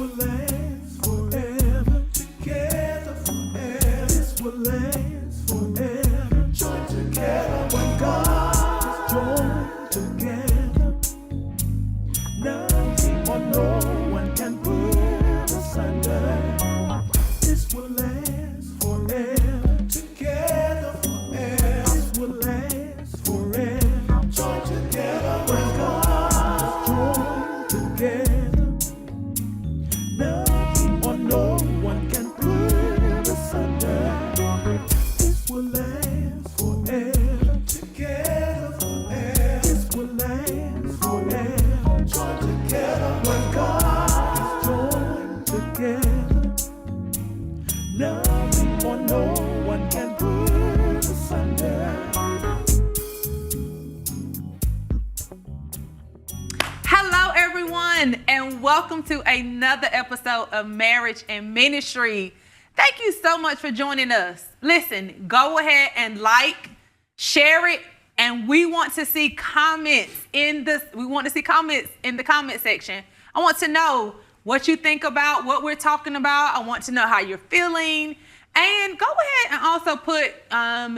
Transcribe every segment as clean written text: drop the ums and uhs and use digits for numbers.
will last forever. Together forever. This will last forever. Joined together when God is joined together. Nothing or no one can put us under. This will last forever. Together forever. This will last forever. Joined together when God is joined together. Nothing or no one can put us under. This will last forever. Together forever. This will last forever. Joined together when God is joined together. Nothing or no one can put us under. Hello, everyone, and welcome to another episode of Marriage and Ministry. Thank you so much for joining us. Listen, go ahead and like, share it, and we want to see comments in the comment section. I want to know what you think about what we're talking about. I want to know how you're feeling. And go ahead and also put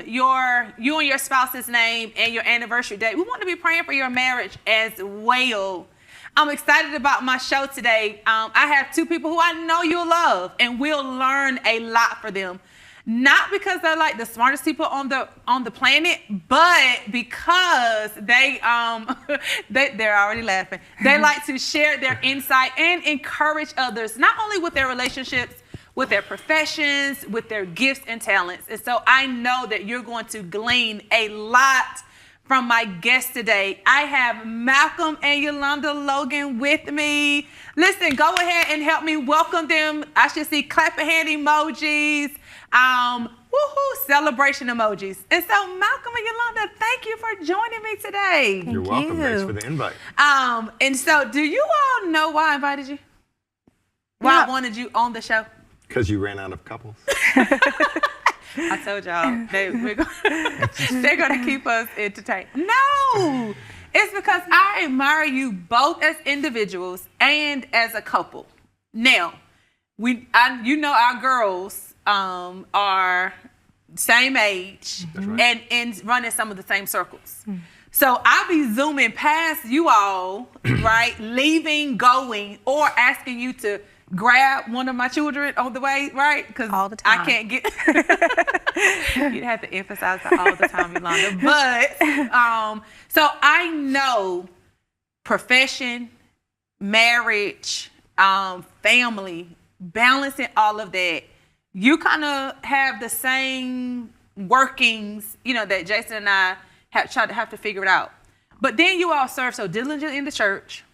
you and your spouse's name and your anniversary date. We want to be praying for your marriage as well. I'm excited about my show today. I have two people who I know you'll love, and we'll learn a lot for them. Not because they're like the smartest people on the planet, but because they're already laughing. They like to share their insight and encourage others, not only with their relationships, with their professions, with their gifts and talents. And so I know that you're going to glean a lot from my guest today. I have Malcolm and Yolanda Logan with me. Listen, go ahead and help me welcome them. I should see clapping hand emojis, woohoo, celebration emojis. And so Malcolm and Yolanda, thank you for joining me today. You're welcome. Thanks for the invite. And so do you all know why I invited you? Why I wanted you on the show? Because you ran out of couples. I told y'all they're going to keep us entertained. No, it's because I admire you both as individuals and as a couple. Now, our girls are same age and running some of the same circles. So I'll be zooming past you all, right, leaving, going, or asking you to grab one of my children on the way, right? Because all the time. I can't get. You'd have to emphasize that all the time, Yolanda. But so I know profession, marriage, family, balancing all of that. You kind of have the same workings, that Jason and I have to figure it out. But then you all serve so diligently in the church.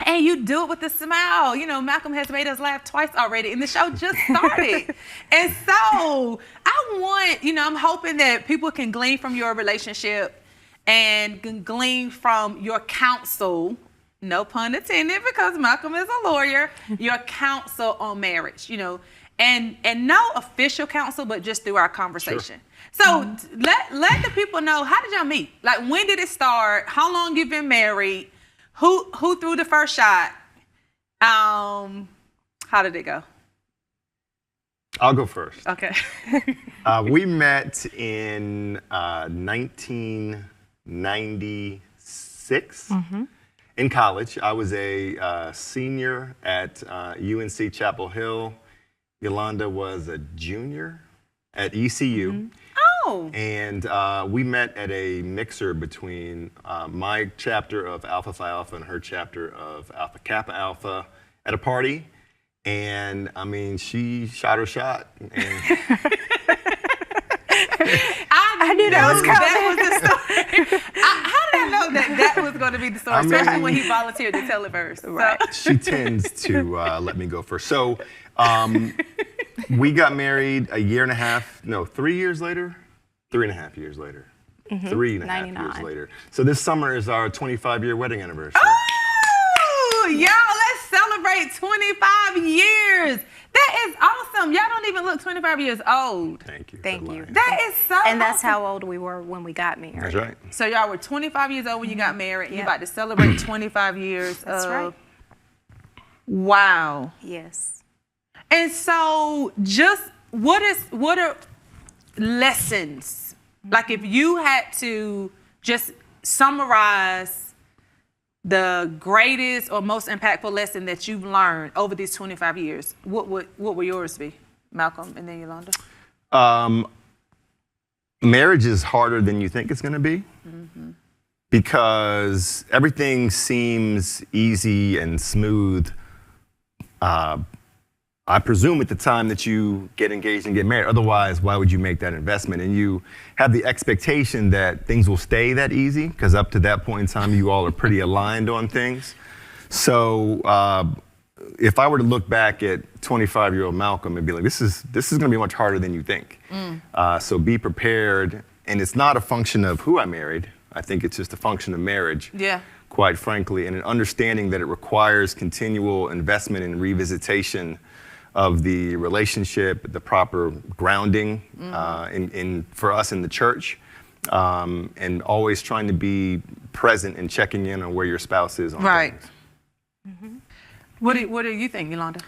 And you do it with a smile. Malcolm has made us laugh twice already, and the show just started. And so I'm hoping that people can glean from your relationship and can glean from your counsel, no pun intended, because Malcolm is a lawyer, your counsel on marriage, and no official counsel, but just through our conversation. Sure. So let the people know, how did y'all meet? Like, when did it start? How long you been married? Who threw the first shot? How did it go? I'll go first. Okay. We met in 1996 in college. I was a senior at UNC Chapel Hill. Yolanda was a junior at ECU. And we met at a mixer between my chapter of Alpha Phi Alpha and her chapter of Alpha Kappa Alpha at a party. And she shot her shot. And I knew that was coming. That was the story. How did I know that was going to be the story, especially when he volunteered to tell it first? Right. So. She tends to let me go first. So we got married 3 years later. 3.5 years later. 3.5 years later. So this summer is our 25-year wedding anniversary. Oh, y'all, let's celebrate 25 years. That is awesome. Y'all don't even look 25 years old. Thank you. Thank you. That is so And that's awesome. how old we were when we got married. That's right. So y'all were 25 years old when you got married. You're about to celebrate 25 years That's right. Wow. Yes. And so just what are lessons? Like if you had to just summarize the greatest or most impactful lesson that you've learned over these 25 years, what would yours be? Malcolm and then Yolanda. Marriage is harder than you think it's going to be because everything seems easy and smooth. I presume at the time that you get engaged and get married. Otherwise, why would you make that investment? And you have the expectation that things will stay that easy because up to that point in time, you all are pretty aligned on things. So if I were to look back at 25-year-old Malcolm and be like, this is going to be much harder than you think. So be prepared. And it's not a function of who I married. I think it's just a function of marriage. Yeah. Quite frankly, and an understanding that it requires continual investment and revisitation of the relationship, the proper grounding for us in the church, and always trying to be present and checking in on where your spouse is on things. What do you think, Yolanda?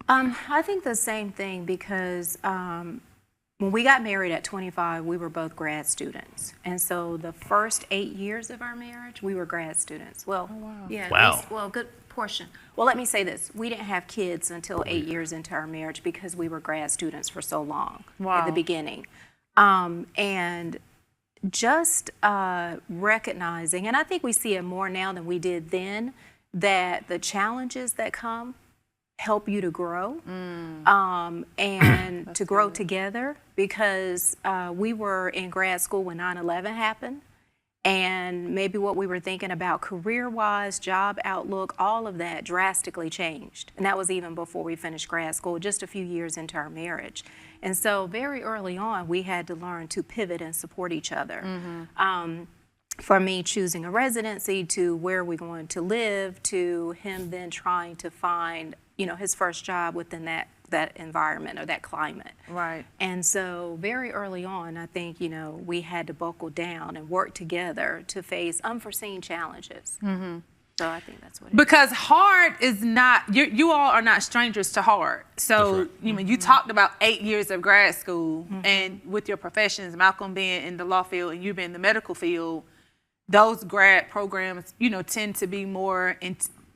I think the same thing because when we got married at 25, we were both grad students. And so the first 8 years of our marriage, we were grad students. Well, yeah, Wow. at least, well, good portion. Well, let me say this. We didn't have kids until 8 years into our marriage because we were grad students for so long at the beginning. And just recognizing, and I think we see it more now than we did then, that the challenges that come help you to grow and to grow together because we were in grad school when 9/11 happened. And maybe what we were thinking about career-wise, job outlook, all of that drastically changed. And that was even before we finished grad school, just a few years into our marriage. And so very early on, we had to learn to pivot and support each other. For me, choosing a residency to where we're going to live, to him then trying to find, his first job within that environment or that climate. Right. And so very early on, I think, we had to buckle down and work together to face unforeseen challenges. So I think that's what it is. Because hard is not, you all are not strangers to hard. So, you talked about 8 years of grad school and with your professions, Malcolm being in the law field and you being in the medical field, those grad programs, tend to be more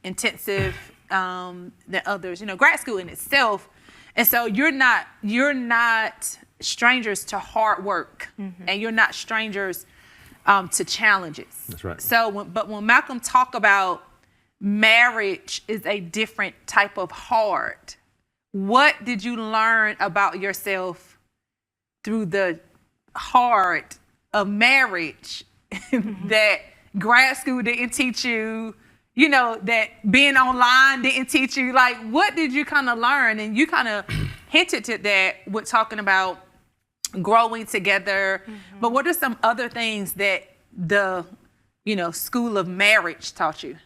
intensive than others. Grad school in itself. And so you're not strangers to hard work and you're not strangers to challenges. That's right. So, but when Malcolm talked about marriage is a different type of hard, what did you learn about yourself through the hard of marriage that grad school didn't teach you, that being online didn't teach you? Like, what did you kind of learn? And you kind of hinted to that with talking about growing together. But what are some other things that the, school of marriage taught you?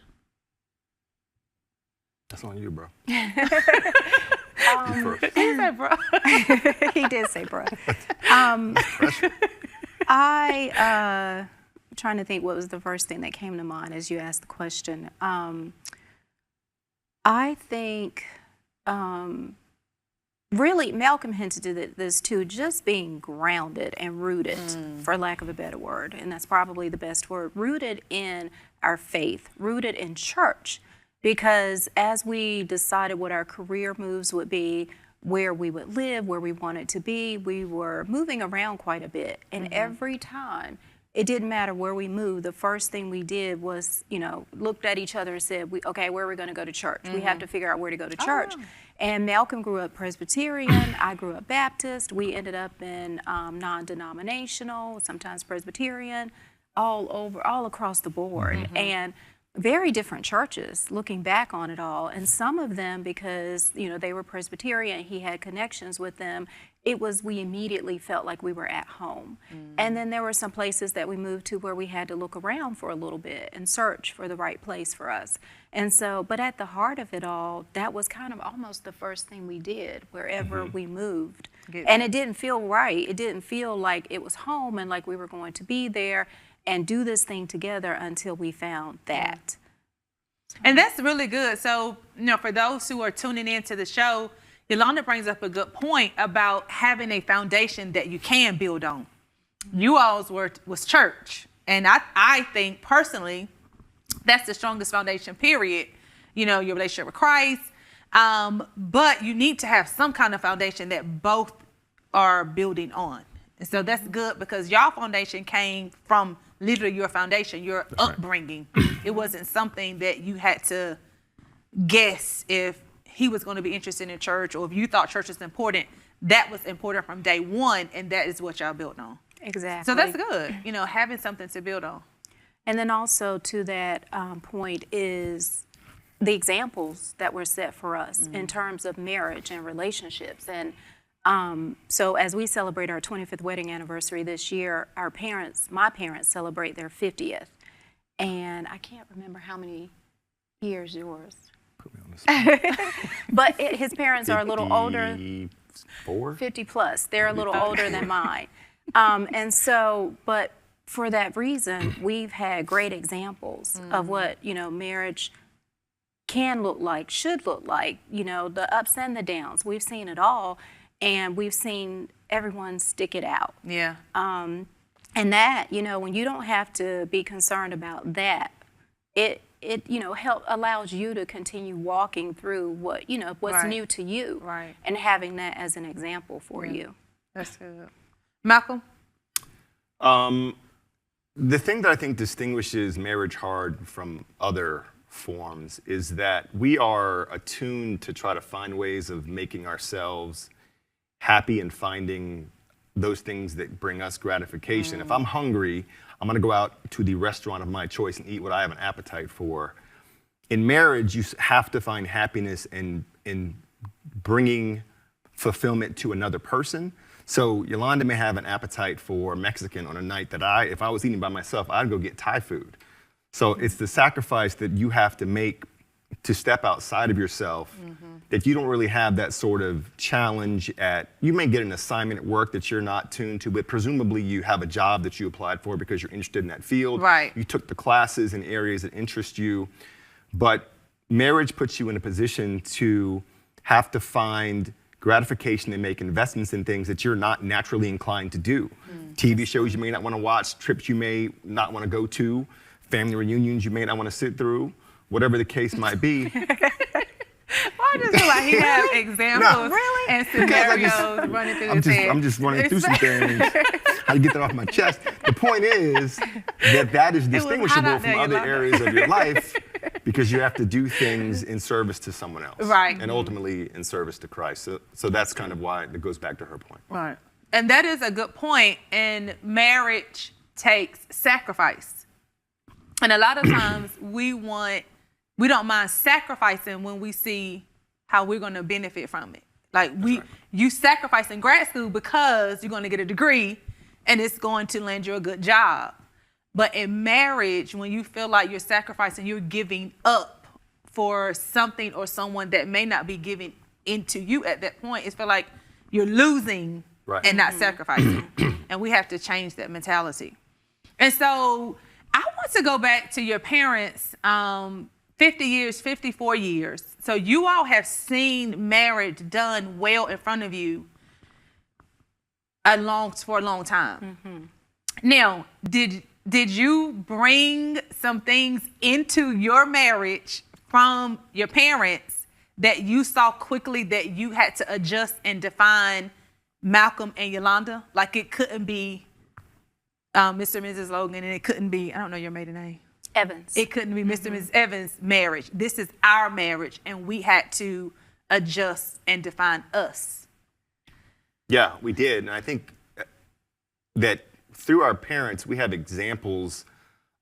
That's on you, bro. You first. He said, bro. He did say bro. Trying to think what was the first thing that came to mind as you asked the question. I think really Malcolm hinted to this too, just being grounded and rooted, for lack of a better word, and that's probably the best word, rooted in our faith, rooted in church. Because as we decided what our career moves would be, where we would live, where we wanted to be, we were moving around quite a bit. And every time, it didn't matter where we moved, the first thing we did was, looked at each other and said, okay, where are we going to go to church? We have to figure out where to go to church. And Malcolm grew up Presbyterian, I grew up Baptist, we ended up in non-denominational, sometimes Presbyterian, all across the board. And very different churches, looking back on it all. And some of them, because, they were Presbyterian, he had connections with them, we immediately felt like we were at home. And then there were some places that we moved to where we had to look around for a little bit and search for the right place for us. And so, but at the heart of it all, that was kind of almost the first thing we did wherever we moved. And it didn't feel right. It didn't feel like it was home and like we were going to be there and do this thing together until we found that. And that's really good. So, for those who are tuning into the show, Yolanda brings up a good point about having a foundation that you can build on. You all's was church. And I think personally, that's the strongest foundation, period. Your relationship with Christ. But you need to have some kind of foundation that both are building on. And so that's good because y'all foundation came from literally your foundation, your upbringing. It wasn't something that you had to guess if he was going to be interested in church or if you thought church was important. That was important from day one, and that is what y'all built on. Exactly. So that's good, having something to build on. And then also to that point is the examples that were set for us in terms of marriage and relationships. And so as we celebrate our 25th wedding anniversary this year, my parents celebrate their 50th. And I can't remember how many years yours. Put me on the spot. But his parents are a little older. 50 plus. They're a little older than mine. And so, but for that reason, we've had great examples of what, marriage can look like, should look like, the ups and the downs. We've seen it all, and we've seen everyone stick it out. Yeah. And that, when you don't have to be concerned about that, it allows you to continue walking through what's new to you. Right. And having that as an example for you. That's good. Malcolm? The thing that I think distinguishes Marriage Hard from other forms is that we are attuned to try to find ways of making ourselves happy and finding those things that bring us gratification. If I'm hungry, I'm gonna go out to the restaurant of my choice and eat what I have an appetite for. In marriage, you have to find happiness in bringing fulfillment to another person. So Yolanda may have an appetite for Mexican on a night that if I was eating by myself, I'd go get Thai food. So it's the sacrifice that you have to make to step outside of yourself, that you don't really have that sort of challenge you may get an assignment at work that you're not tuned to, but presumably you have a job that you applied for because you're interested in that field. Right. You took the classes in areas that interest you. But marriage puts you in a position to have to find gratification and make investments in things that you're not naturally inclined to do. TV shows you may not want to watch, trips you may not want to go to, family reunions you may not want to sit through, whatever the case might be. Well, I just feel like he has examples and scenarios running through his head. I'm just running through some things. How to get that off my chest. The point is that is distinguishable from other areas of your life because you have to do things in service to someone else. Right. And ultimately in service to Christ. So that's kind of why it goes back to her point. Right. And that is a good point. And marriage takes sacrifice. And a lot of times we don't mind sacrificing when we see how we're going to benefit from it. Like you sacrifice in grad school because you're going to get a degree and it's going to land you a good job. But in marriage, when you feel like you're sacrificing, you're giving up for something or someone that may not be giving into you at that point, it's feel like you're losing and not sacrificing. And we have to change that mentality. And so I want to go back to your parents, 50 years, 54 years. So you all have seen marriage done well in front of you for a long time. Now, did you bring some things into your marriage from your parents that you saw quickly that you had to adjust and define Malcolm and Yolanda? Like it couldn't be Mr. and Mrs. Logan, and it couldn't be, I don't know your maiden name. Evans. It couldn't be Mr. and Mrs. Evans' marriage. This is our marriage, and we had to adjust and define us. Yeah, we did. And I think that through our parents, we have examples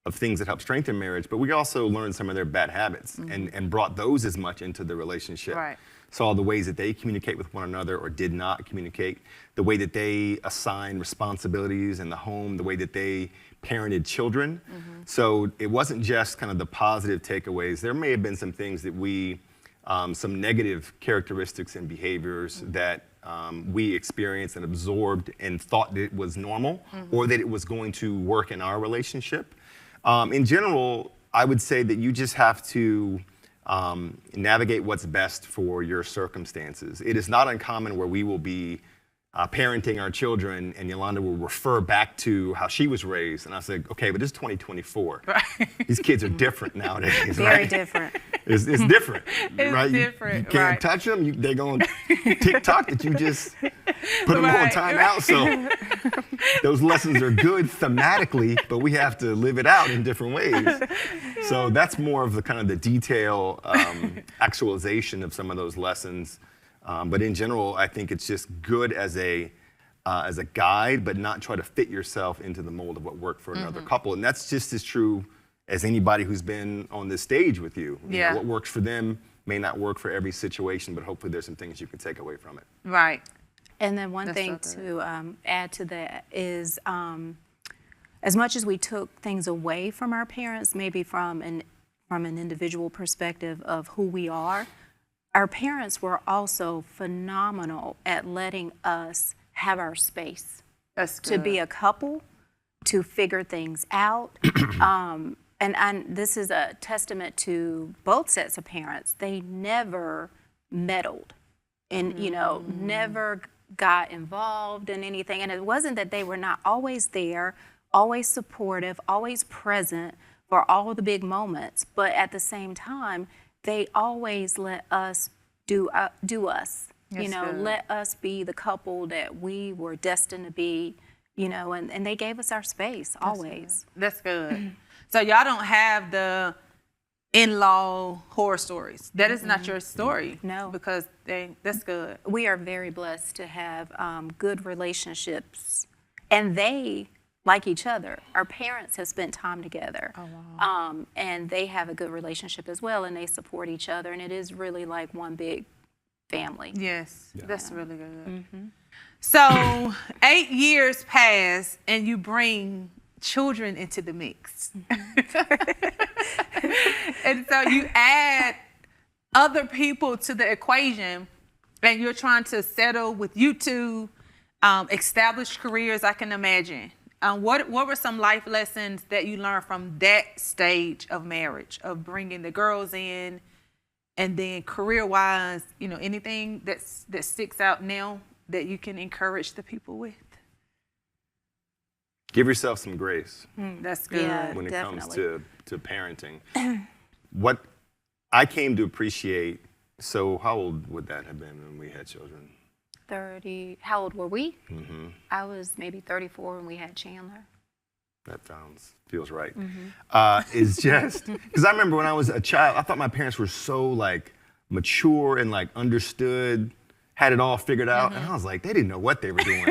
of things that help strengthen marriage, but we also learned some of their bad habits and brought those as much into the relationship. Right. Saw the ways that they communicate with one another or did not communicate, the way that they assign responsibilities in the home, the way that they parented children. So it wasn't just kind of the positive takeaways. There may have been some things that some negative characteristics and behaviors that we experienced and absorbed and thought that it was normal or that it was going to work in our relationship. In general, I would say that you just have to navigate what's best for your circumstances. It is not uncommon where we will be parenting our children, and Yolanda will refer back to how she was raised, and I said, okay, but this is 2024. Right. These kids are different nowadays. Very right? different. It's different, It's right? different, You can't right. touch them. They're going to TikTok that you just put them on Right, timeout. So those lessons are good thematically, but we have to live it out in different ways. So that's more of the kind of the detail actualization of some of those lessons. But in general, I think it's just good as a guide, but not try to fit yourself into the mold of what worked for another couple. And that's just as true as anybody who's been on this stage with you. You know, Yeah. what works for them may not work for every situation, but hopefully there's some things you can take away from it. Right. And then one That's thing so to add to that is, as much as we took things away from our parents, maybe from an individual perspective of who we are, our parents were also phenomenal at letting us have our space That's good. to be a couple, to figure things out. And this is a testament to both sets of parents. They never meddled and, never got involved in anything. And it wasn't that they were not always there, always supportive, always present for all the big moments. But at the same time, they always let us do us. That's good. Let us be the couple that we were destined to be, and they gave us our space always. That's good. So y'all don't have the in-law horror stories. That is not your story. No. Because that's good. We are very blessed to have good relationships, and they like each other. Our parents have spent time together. Oh, wow. And they have a good relationship as well, and they support each other, and it is really like one big family. Yes, that's really good. So 8 years pass and you bring children into the mix. And so you add other people to the equation, and you're trying to settle with you two, establish careers, I can imagine. What were some life lessons that you learned from that stage of marriage, of bringing the girls in, and then career-wise, anything that sticks out now that you can encourage the people with? Give yourself some grace That's good. Yeah. when it comes Definitely. to parenting. What I came to appreciate, so how old would that have been when we had children? 30. How old were we? I was maybe 34 when we had Chandler. That feels right. Is just because I remember when I was a child, I thought my parents were so like mature and like understood, had it all figured out, and I was like, they didn't know what they were doing.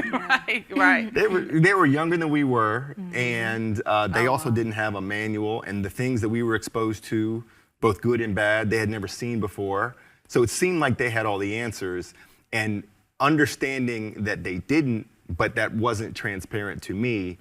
Right. They were younger than we were, and they also didn't have a manual, and the things that we were exposed to, both good and bad, they had never seen before. So it seemed like they had all the answers, and understanding that they didn't, but that wasn't transparent to me,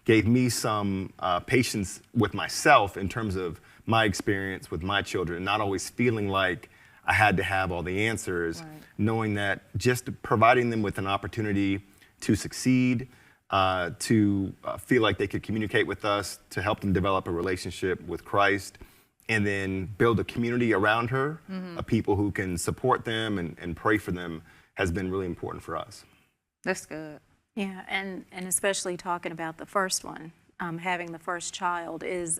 gave me some patience with myself in terms of my experience with my children, not always feeling like I had to have all the answers, knowing that just providing them with an opportunity to succeed, to feel like they could communicate with us, to help them develop a relationship with Christ, and then build a community around her of people who can support them and pray for them has been really important for us. That's good. Yeah, and especially talking about the first one, having the first child is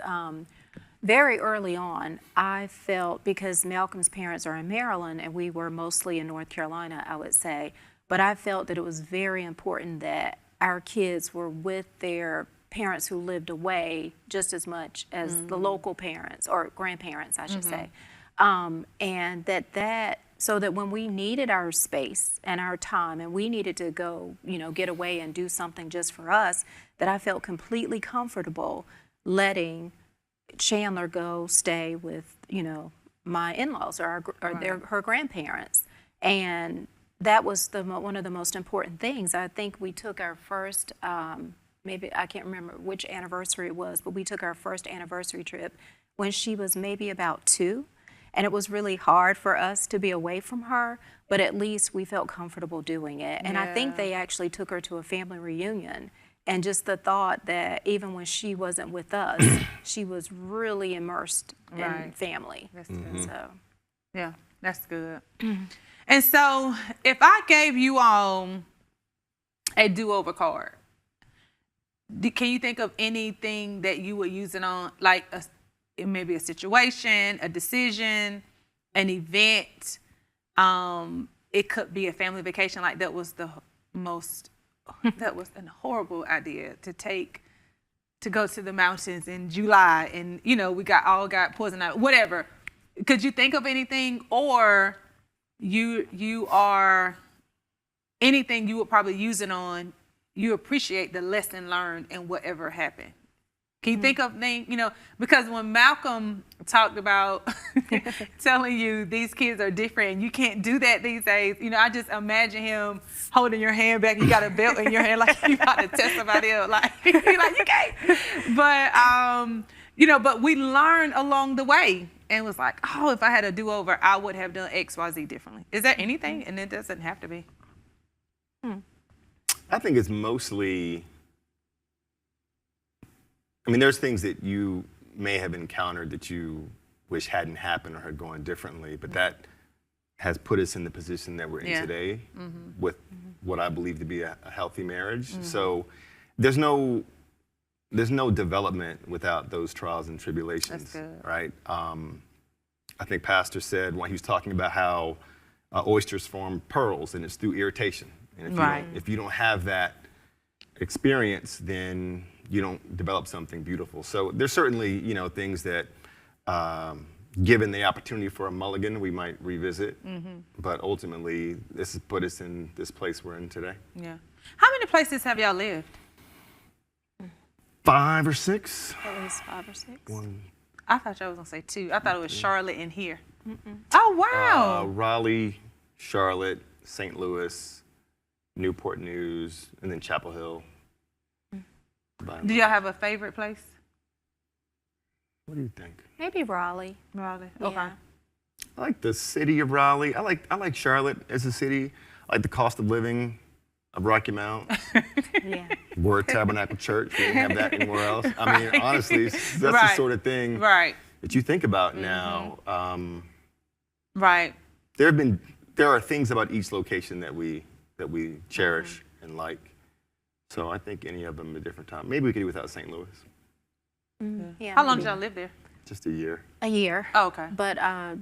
very early on, I felt, because Malcolm's parents are in Maryland and we were mostly in North Carolina, I would say, but I felt that it was very important that our kids were with their parents who lived away just as much as the local parents, or grandparents, I should say. And so that when we needed our space and our time and we needed to go, get away and do something just for us, that I felt completely comfortable letting Chandler go stay with, my in-laws or her grandparents. And that was one of the most important things. I think we took our first, maybe I can't remember which anniversary it was, but we took our first anniversary trip when she was maybe about 2. And it was really hard for us to be away from her, but at least we felt comfortable doing it. And I think they actually took her to a family reunion. And just the thought that even when she wasn't with us, she was really immersed in Right. family. That's good. So Yeah, that's good. And so, if I gave you all a do-over card, can you think of anything that you would use it on, like it may be a situation, a decision, an event? It could be a family vacation. Like that was a horrible idea to go to the mountains in July, and we all got poison ivy, whatever. Could you think of anything, or you are anything you would probably use it on? You appreciate the lesson learned and whatever happened. Can you think of things, because when Malcolm talked about telling you these kids are different and you can't do that these days, I just imagine him holding your hand back. You got a belt in your hand like you about to test somebody else. Like, you can't. But we learned along the way and was like, oh, if I had a do-over, I would have done X, Y, Z differently. Is there anything? And it doesn't have to be. I think it's mostly, there's things that you may have encountered that you wish hadn't happened or had gone differently, but that has put us in the position that we're in today with what I believe to be a healthy marriage. So there's no development without those trials and tribulations. That's good. Right? I think Pastor said when he was talking about how oysters form pearls, and it's through irritation. And if you don't have that experience, then you don't develop something beautiful. So there's certainly, things that, given the opportunity for a mulligan, we might revisit. But ultimately, this has put us in this place we're in today. Yeah. How many places have y'all lived? 5 or 6. at least 5 or 6. I thought y'all was gonna say 2. I thought it was Charlotte and here. Oh wow. Raleigh, Charlotte, St. Louis, Newport News, and then Chapel Hill. Do y'all have a favorite place? What do you think? Maybe Raleigh. Raleigh. Yeah. Okay. I like the city of Raleigh. I like Charlotte as a city. I like the cost of living of Rocky Mount. Yeah. We're a Tabernacle Church. We didn't have that anywhere else. Honestly, that's the sort of thing Right. that you think about now. Right. There are things about each location that we cherish and like. So I think any of them at a different time. Maybe we could do without St. Louis. Yeah, How long did maybe y'all live there? Just a year. a year. Oh, okay. But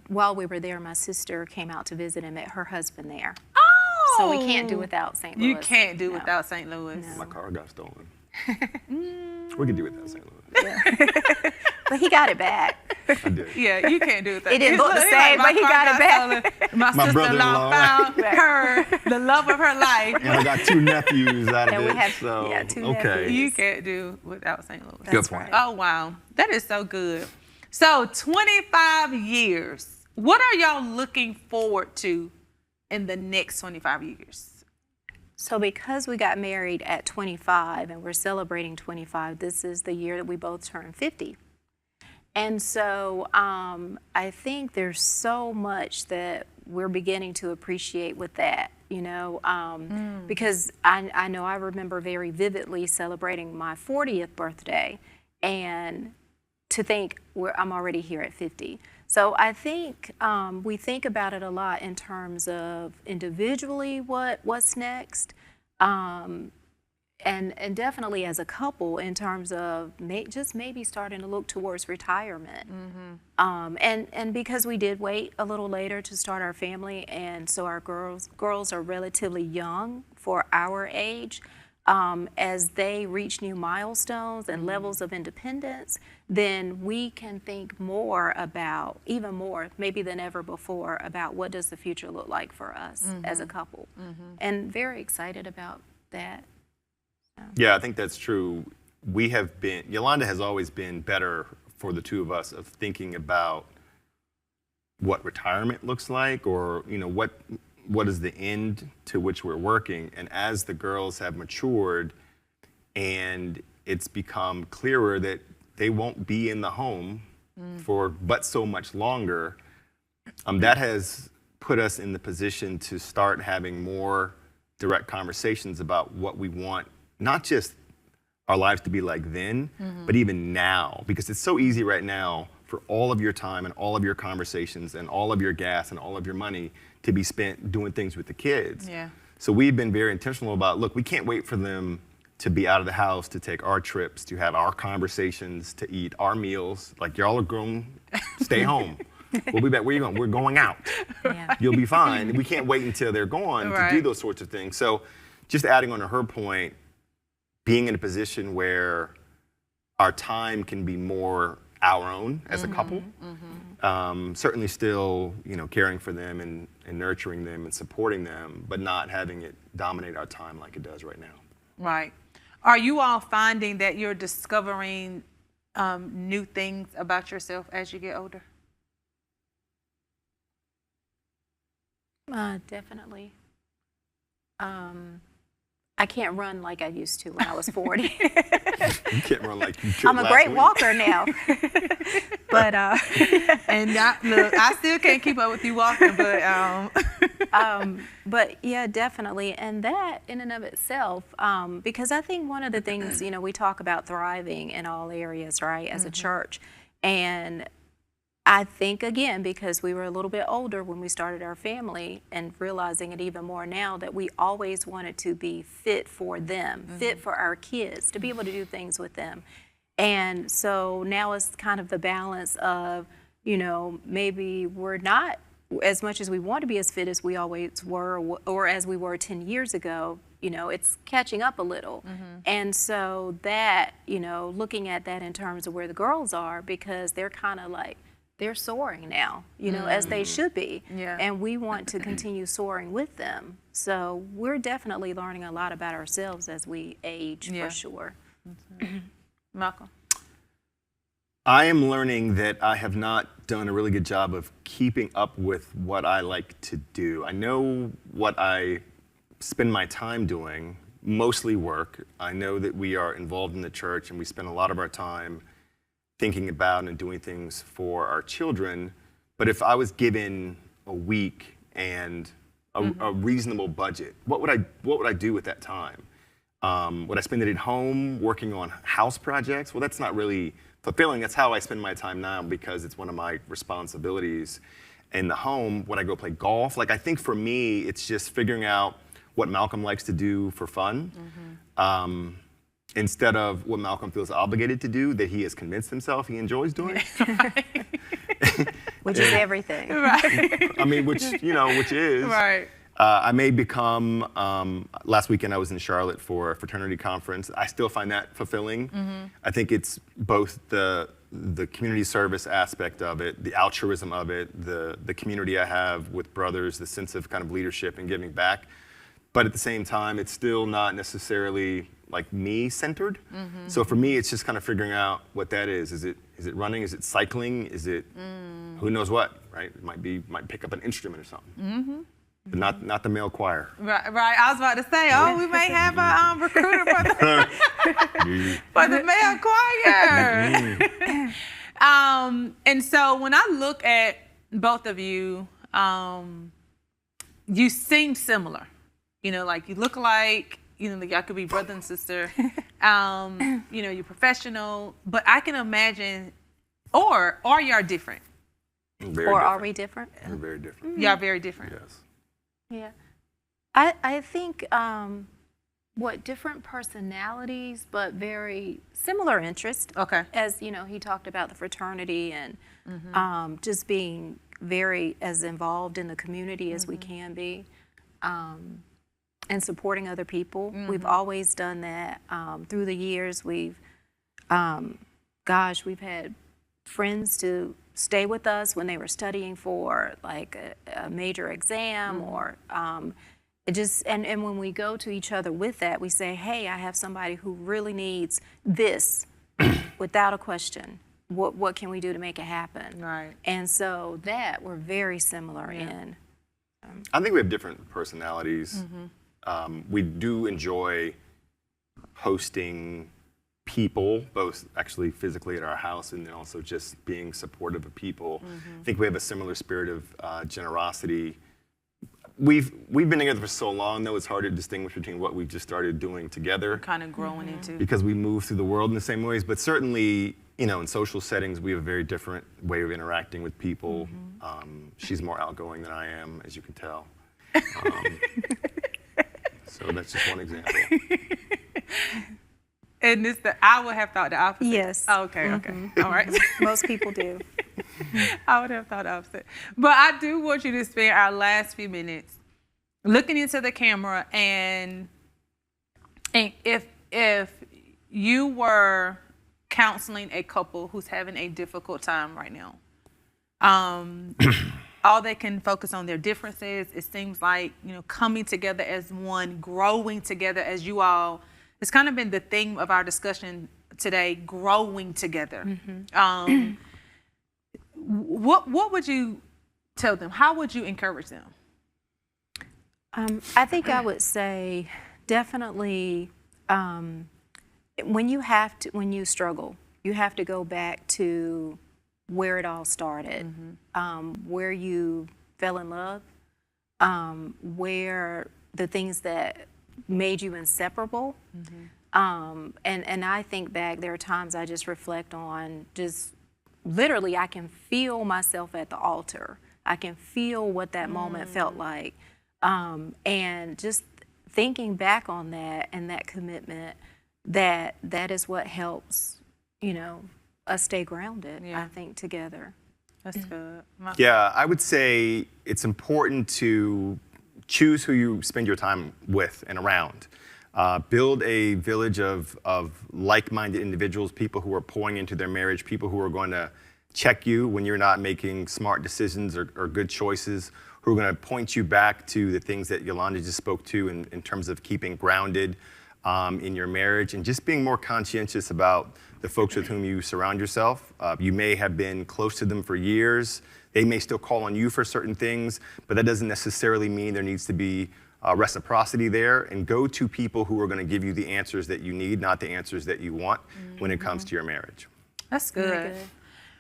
while we were there, my sister came out to visit and met her husband there. Oh. So we can't do without St. Louis. You can't do No. without St. Louis. No. My car got stolen. We could do without St. Louis. But he got it back. I did. Yeah, you can't do it. It didn't look the same, but he got it back. My sister-in-law brother-in-law. found her the love of her life. And I got 2 nephews out of And we it. have- So yeah, 2 okay. nephews. You can't do without St. Louis. Good That's point. right. Oh, wow. That is so good. So 25 years. What are y'all looking forward to in the next 25 years? So because we got married at 25 and we're celebrating 25, this is the year that we both turned 50. And so I think there's so much that we're beginning to appreciate with that, because I know I remember very vividly celebrating my 40th birthday and to think I'm already here at 50. So I think we think about it a lot in terms of individually what's next, and definitely as a couple in terms of just maybe starting to look towards retirement. And because we did wait a little later to start our family, and so our girls are relatively young for our age. As they reach new milestones and levels of independence, then we can think even more, maybe than ever before, about what does the future look like for us as a couple. And very excited about that. Yeah, I think that's true. Yolanda has always been better for the 2 of us of thinking about what retirement looks like, or, what is the end to which we're working. And as the girls have matured and it's become clearer that they won't be in the home for but so much longer, that has put us in the position to start having more direct conversations about what we want, not just our lives to be like then, but even now, because it's so easy right now for all of your time and all of your conversations and all of your gas and all of your money to be spent doing things with the kids. Yeah. So we've been very intentional about, look, we can't wait for them to be out of the house, to take our trips, to have our conversations, to eat our meals. Like, y'all are grown, stay home. We'll be back. Where you going? We're going out. Yeah. You'll be fine. We can't wait until they're gone to do those sorts of things. So just adding on to her point, being in a position where our time can be more our own as a couple, certainly still, caring for them and nurturing them and supporting them, but not having it dominate our time like it does right now. Right. Are you all finding that you're discovering new things about yourself as you get older? Definitely. I can't run like I used to when I was 40. You can't run like you could I'm a last great week. walker now. But And I still can't keep up with you walking, but yeah, definitely. And that in and of itself, because I think one of the things, we talk about thriving in all areas, right, as a church. And I think, again, because we were a little bit older when we started our family and realizing it even more now, that we always wanted to be fit for them, fit for our kids, to be able to do things with them. And so now it's kind of the balance of, maybe we're not as much as we want to be as fit as we always were, or as we were 10 years ago. It's catching up a little. And so that, looking at that in terms of where the girls are, because they're kind of like, they're soaring now, as they should be. Yeah. And we want to continue soaring with them. So we're definitely learning a lot about ourselves as we age, for sure. Malcolm? I am learning that I have not done a really good job of keeping up with what I like to do. I know what I spend my time doing, mostly work. I know that we are involved in the church and we spend a lot of our time thinking about and doing things for our children. But if I was given a week and a reasonable budget, what would I do with that time? Would I spend it at home working on house projects? Well, that's not really fulfilling. That's how I spend my time now because it's one of my responsibilities in the home. Would I go play golf? Like, I think for me, it's just figuring out what Malcolm likes to do for fun. Instead of what Malcolm feels obligated to do, that he has convinced himself he enjoys doing. Which is everything. Right. I mean, which is. Right. I may become, last weekend I was in Charlotte for a fraternity conference. I still find that fulfilling. I think it's both the community service aspect of it, the altruism of it, the community I have with brothers, the sense of kind of leadership and giving back. But at the same time, it's still not necessarily like me-centered. So for me, it's just kind of figuring out what that is. Is it running? Is it cycling? Is it who knows what, right? It might pick up an instrument or something. But not the male choir. Right. I was about to say, we may have a recruiter for the male choir. And so when I look at both of you, you seem similar. Like you look like, y'all could be brother and sister. You're professional, but I can imagine, or y'all different? Are we different? We're very different. Y'all very different. Yes. Yeah. I think different personalities, but very similar interests. Okay. As he talked about the fraternity and just being very as involved in the community as we can be, and supporting other people. We've always done that through the years. We've had friends to stay with us when they were studying for like a major exam or and when we go to each other with that, we say, hey, I have somebody who really needs this without a question. What can we do to make it happen? Right. And so that we're very similar in. I think we have different personalities. We do enjoy hosting people, both actually physically at our house and then also just being supportive of people. I think we have a similar spirit of generosity. we've been together for so long, though, it's hard to distinguish between what we've just started doing together. Kind of growing into. Because we move through the world in the same ways, but certainly, in social settings, we have a very different way of interacting with people. She's more outgoing than I am, as you can tell. So that's just one example. And I would have thought the opposite. Yes. Oh, okay. All right. Most people do. I would have thought the opposite. But I do want you to spend our last few minutes looking into the camera, and if you were counseling a couple who's having a difficult time right now, all they can focus on their differences. It seems like, coming together as one, growing together as you all. It's kind of been the theme of our discussion today, growing together. What would you tell them? How would you encourage them? I think I would say definitely when you struggle, you have to go back to where it all started, where you fell in love, where the things that made you inseparable. And I think back, there are times I just reflect on just literally I can feel myself at the altar. I can feel what that moment felt like. And just thinking back on that and that commitment, that is what helps, us stay grounded, I think, together. That's good. Yeah, I would say it's important to choose who you spend your time with and around. Build a village of like-minded individuals, people who are pouring into their marriage, people who are going to check you when you're not making smart decisions or good choices, who are going to point you back to the things that Yolanda just spoke to in terms of keeping grounded in your marriage and just being more conscientious about the folks with whom you surround yourself. You may have been close to them for years. They may still call on you for certain things, but that doesn't necessarily mean there needs to be reciprocity there. And go to people who are going to give you the answers that you need, not the answers that you want when it comes to your marriage. That's good.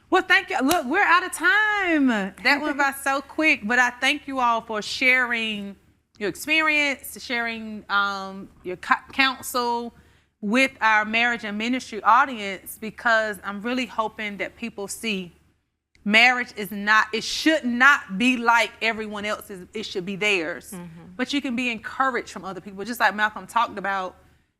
Well, thank you. Look, we're out of time. That went by so quick, but I thank you all for sharing your experience, sharing your counsel with our marriage and ministry audience, because I'm really hoping that people see marriage it should not be like everyone else's, it should be theirs. But you can be encouraged from other people, just like Malcolm talked about,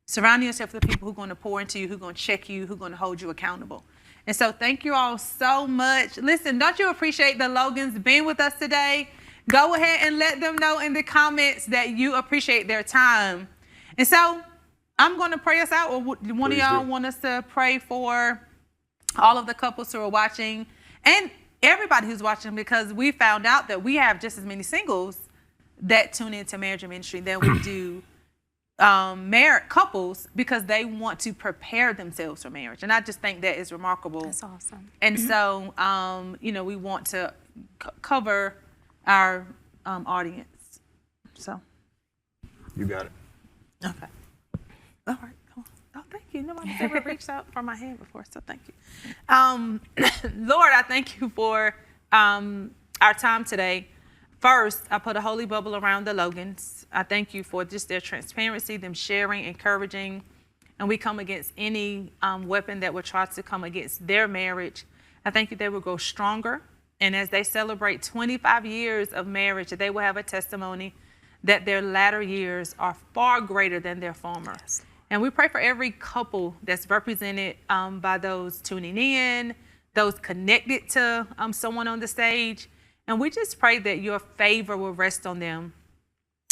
surrounding yourself with people who are going to pour into you, who are going to check you, who are going to hold you accountable. And so thank you all so much. Listen, don't you appreciate the Logans being with us today? Go ahead and let them know in the comments that you appreciate their time. And so I'm going to pray us out, or one of y'all want us to pray for all of the couples who are watching and everybody who's watching, because we found out that we have just as many singles that tune into marriage and ministry than we do married couples, because they want to prepare themselves for marriage. And I just think that is remarkable. That's awesome. And so, we want to cover our audience. So. You got it. Okay. All right. Oh, thank you. Nobody's ever reached out for my hand before, so thank you. Lord, I thank you for our time today. First, I put a holy bubble around the Logans. I thank you for just their transparency, them sharing, encouraging, and we come against any weapon that would try to come against their marriage. I thank you they will grow stronger, and as they celebrate 25 years of marriage, they will have a testimony that their latter years are far greater than their former. And we pray for every couple that's represented by those tuning in, those connected to someone on the stage. And we just pray that your favor will rest on them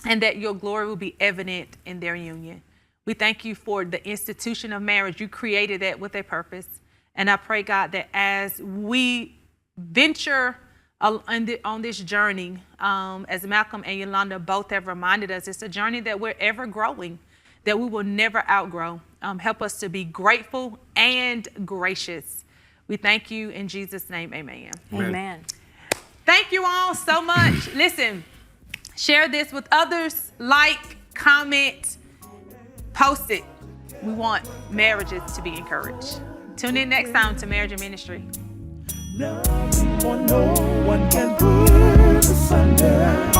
and that your glory will be evident in their union. We thank you for the institution of marriage. You created that with a purpose. And I pray, God, that as we venture on this journey, as Malcolm and Yolanda both have reminded us, it's a journey that we're ever growing, that we will never outgrow. Help us to be grateful and gracious. We thank you in Jesus' name. Amen. Amen. Thank you all so much. Listen, share this with others, like, comment, post it. We want marriages to be encouraged. Tune in next time to Marriage and Ministry. No one can put us under.